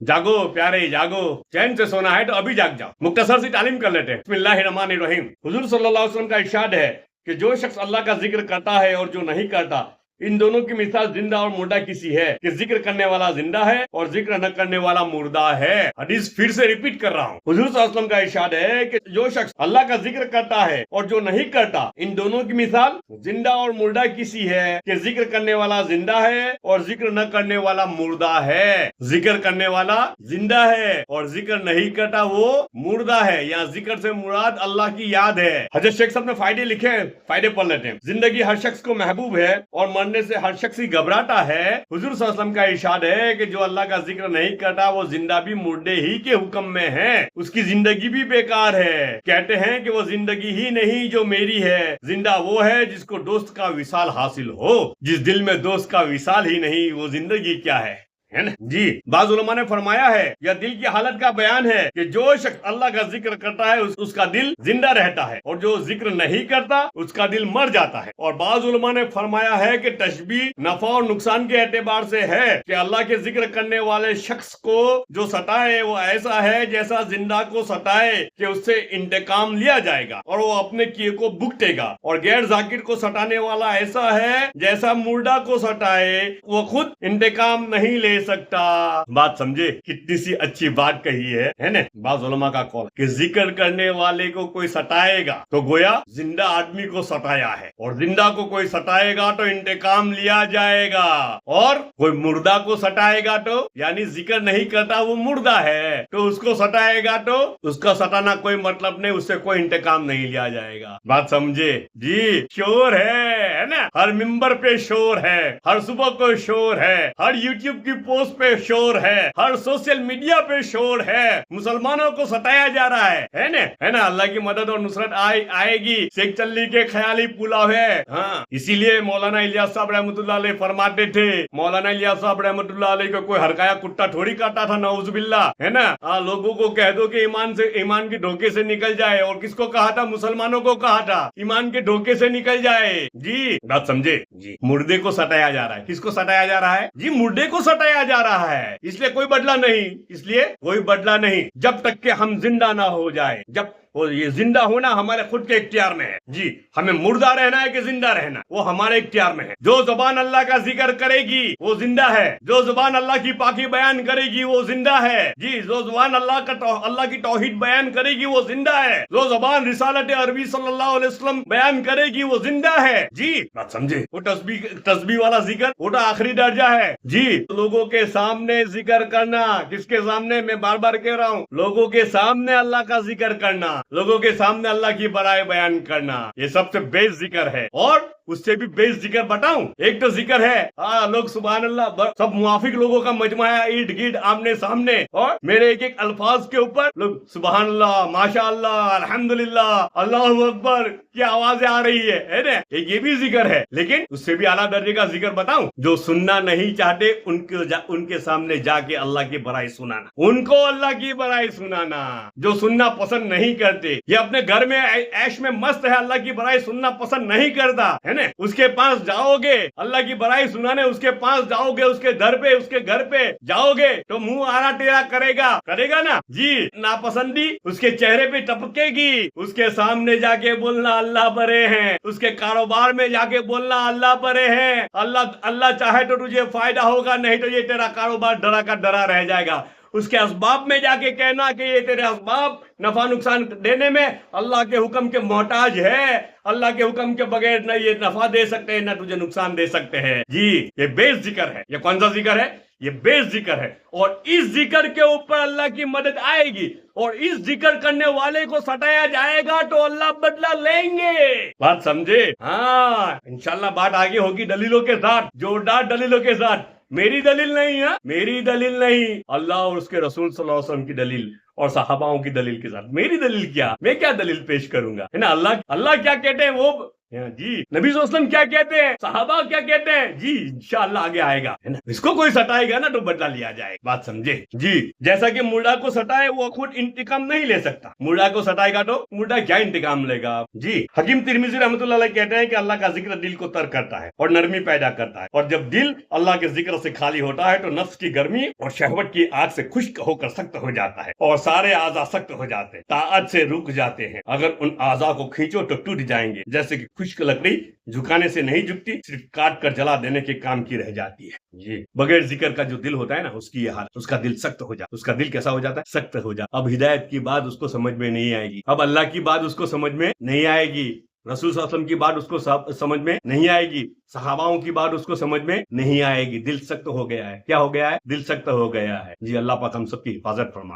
जागो प्यारे जागो, चैन से सोना है तो अभी जाग जाओ। मुख्तसर सी तालीम कर लेते हैं। बिस्मिल्लाहिर्रहमानिर्रहीम। हुजूर सल्लल्लाहु अलैहि वसल्लम का इरशाद है कि जो शख्स अल्लाह का जिक्र करता है और जो नहीं करता, इन दोनों की मिसाल जिंदा और मुर्दा किसी है कि जिक्र करने वाला जिंदा है और जिक्र न करने वाला मुर्दा है। हदीस फिर से रिपीट कर रहा हूँ। हुजूर सल्लल्लाहु अलैहि वसल्लम का इरशाद है कि जो शख्स अल्लाह का जिक्र करता है और जो नहीं करता, इन दोनों की मिसाल जिंदा और मुर्दा किसी है कि जिक्र करने वाला जिंदा है और जिक्र न करने वाला मुर्दा है। जिक्र करने वाला जिंदा है और जिक्र नहीं करता वो मुर्दा है। यहाँ जिक्र से मुराद अल्लाह की याद है। हजरत शेख साहब ने फायदे लिखे हैं, फायदे पढ़ लेते हैं। जिंदगी हर शख्स को महबूब है और मरने से हर शख्स ही घबराता है। हुजूर सल्लल्लाहु अलैहि वसल्लम का इरशाद है कि जो अल्लाह का जिक्र नहीं करता वो जिंदा भी मुर्दे ही के हुक्म में है, उसकी जिंदगी भी बेकार है। कहते हैं कि वो जिंदगी ही नहीं जो मेरी है, जिंदा वो है जिसको दोस्त का विसाल हासिल हो। जिस दिल में दोस्त का विसाल ही नहीं, वो जिंदगी क्या है ना जी। बाज़ उलमा ने फरमाया है, यह दिल की हालत का बयान है कि जो शख्स अल्लाह का जिक्र करता है उसका दिल जिंदा रहता है और जो जिक्र नहीं करता उसका दिल मर जाता है। और बाज़ उलमा ने फरमाया है कि तशबीह नफा और नुकसान के एतबार से है कि अल्लाह के जिक्र करने वाले शख्स को जो सताए वो ऐसा है जैसा जिंदा को सताए कि उससे इंतकाम लिया जाएगा और वो अपने किए को भुगतेगा। और गैर जाकिर को सताने वाला ऐसा है जैसा मुर्दा को सताए, वो खुद इंतकाम नहीं ले सकता। बात समझे? कितनी सी अच्छी बात कही है ना। बाज़ उलमा का कौल कि जिक्र करने वाले को कोई सताएगा तो गोया जिंदा आदमी को सताया है, और जिंदा को कोई सताएगा तो इंतकाम लिया जाएगा, और कोई मुर्दा को सताएगा तो यानी जिक्र नहीं करता वो मुर्दा है तो उसको सताएगा तो उसका सताना कोई मतलब नहीं, उससे कोई इंतकाम नहीं लिया जाएगा। बात समझे जी? शोर है ना, हर मिंबर पे शोर है, हर सुबह को शोर है, हर यूट्यूब की पोस्ट पे शोर है, हर सोशल मीडिया पे शोर है। मुसलमानों को सताया जा रहा है ना। अल्लाह की मदद और नुसरत आएगी। शेख चल्ली के ख्याली पुलाव है। हाँ, इसीलिए मौलाना इलियास साहब रहमतुल्लाह अलैह फरमाते थे, मौलाना इलियास साहब रहमतुल्लाह अलैह को कोई हरकाया कुत्ता थोड़ी काटा था, नऊजुबिल्लाह, है ना। लोगों को कह दो कि ईमान के धोखे से निकल जाए। और किसको कहा था? मुसलमानों को कहा था ईमान के धोखे से निकल जाए जी। बात समझे जी? मुर्दे को सताया जा रहा है। किसको सताया जा रहा है जी? मुर्दे को सताया जा रहा है। इसलिए कोई बदला नहीं, इसलिए कोई बदला नहीं जब तक कि हम जिंदा ना हो जाए। जब वो ये जिंदा होना हमारे खुद के इख्तियार में है जी। हमें मुर्दा रहना है कि जिंदा रहना, वो हमारे इख्तियार में है। जो जुबान अल्लाह का जिक्र करेगी वो जिंदा है, जो जुबान अल्लाह की पाकी बयान करेगी वो जिंदा है जी। जो जुबान अल्लाह की तौहीद बयान करेगी वो जिंदा है। जो जुबान रिसालत अरबी सल्लल्लाहु अलैहि वसल्लम बयान करेगी वो जिंदा है जी। बात समझे? वो तस्बीह वाला जिक्र वो तो आखिरी दर्जा है जी। लोगों के सामने जिक्र करना, किसके सामने? मैं बार बार कह रहा हूँ, लोगों के सामने अल्लाह का जिक्र करना, लोगों के सामने अल्लाह की बड़ाई बयान करना, ये सबसे बेस्ट जिक्र है। और उससे भी बेस्ट जिक्र बताऊं, एक तो जिक्र है लोग सुभान अल्लाह, सब मुआफिक लोगों का मजमा है, ईद गिर्द आमने सामने, और मेरे एक एक अल्फाज के ऊपर लोग सुभान अल्लाह, माशा अल्लाह, अल्हम्दुलिल्लाह, अल्लाहु अकबर की आवाजें आ रही है ना। ये भी जिक्र है। लेकिन उससे भी आला दर्जे का जिक्र बताऊं, जो सुनना नहीं चाहते उनके सामने जाके अल्लाह की बड़ाई सुनाना, उनको अल्लाह की बड़ाई सुनाना। जो सुनना पसंद नहीं करते, ये अपने घर में ऐश में मस्त है, अल्लाह की बड़ाई सुनना पसंद नहीं करता है ना, उसके पास जाओगे अल्लाह की बड़ाई सुनाने, उसके पास जाओगे, उसके दर पे, उसके घर पे जाओगे तो मुंह आरा टेरा करेगा ना जी। नापसंदी उसके चेहरे पे टपकेगी। उसके सामने जाके बोलना अल्लाह बड़े हैं, उसके कारोबार में जाके बोलना अल्लाह बड़े हैं, अल्लाह चाहे तो तुझे फायदा होगा, नहीं तो ये तेरा कारोबार डरा का डरा रह जाएगा। उसके असबाब में जाके कहना कि ये तेरे असबाब नफा नुकसान देने में अल्लाह के हुक्म के मोहताज है, अल्लाह के हुक्म के बगैर न ये नफा दे सकते हैं न तुझे नुकसान दे सकते हैं जी। ये बेस जिक्र है। ये कौन सा जिक्र है? ये बेस जिक्र है। और इस जिक्र के ऊपर अल्लाह की मदद आएगी, और इस जिक्र करने वाले को सताया जाएगा तो अल्लाह बदला लेंगे। बात समझे? हाँ, इंशाल्लाह बात आगे होगी दलीलों के साथ, जोरदार दलीलों के साथ। मेरी दलील नहीं है, मेरी दलील नहीं, अल्लाह और उसके रसूल सल्लल्लाहु अलैहि वसल्लम की दलील और सहाबाओं की दलील के साथ। मेरी दलील क्या, मैं क्या दलील पेश करूंगा, है ना। अल्लाह क्या कहते हैं वो जी, नबी सल्लल्लाहु अलैहि वसल्लम क्या कहते हैं, सहाबा क्या कहते हैं जी, इंशाअल्लाह आगे आएगा, है ना। इसको कोई सताएगा ना तो बदला लिया जाएगा। बात समझे जी? जैसा कि मुर्दा को सताए वो खुद इंतकाम नहीं ले सकता। मुर्दा को सताएगा तो मुर्दा क्या इंतकाम लेगा। जी हकीम तिरमिजी रहमतुल्लाह अलैह कहते हैं कि अल्लाह का जिक्र दिल को तर करता है और नरमी पैदा करता है, और जब दिल अल्लाह के जिक्र से खाली होता है तो नफ्स की गर्मी और शहवत की आग से खुश्क होकर सख्त हो जाता है और सारे आज़ा सख्त हो जाते हैं, ताअत से रुक जाते हैं। अगर उन आज़ा को खींचो तो टूट जाएंगे, जैसे कि खुश्क लकड़ी झुकाने से नहीं झुकती, सिर्फ काट कर जला देने के काम की रह जाती है। जी बगैर जिक्र का जो दिल होता है ना, उसकी ये हालत, उसका दिल सख्त हो जाता है। उसका दिल कैसा हो जाता है? सख्त हो जाता है। अब हिदायत की बात उसको समझ में नहीं आएगी, अब अल्लाह की बात उसको समझ में नहीं आएगी, रसूल सल्लल्लाहु अलैहि वसल्लम की बात उसको समझ में नहीं आएगी, सहाबाओं की बात उसको समझ में नहीं आएगी। दिल सख्त हो गया है। क्या हो गया है? दिल सख्त हो गया है। जी अल्लाह पाक हम सबकी हिफाजत फरमाए।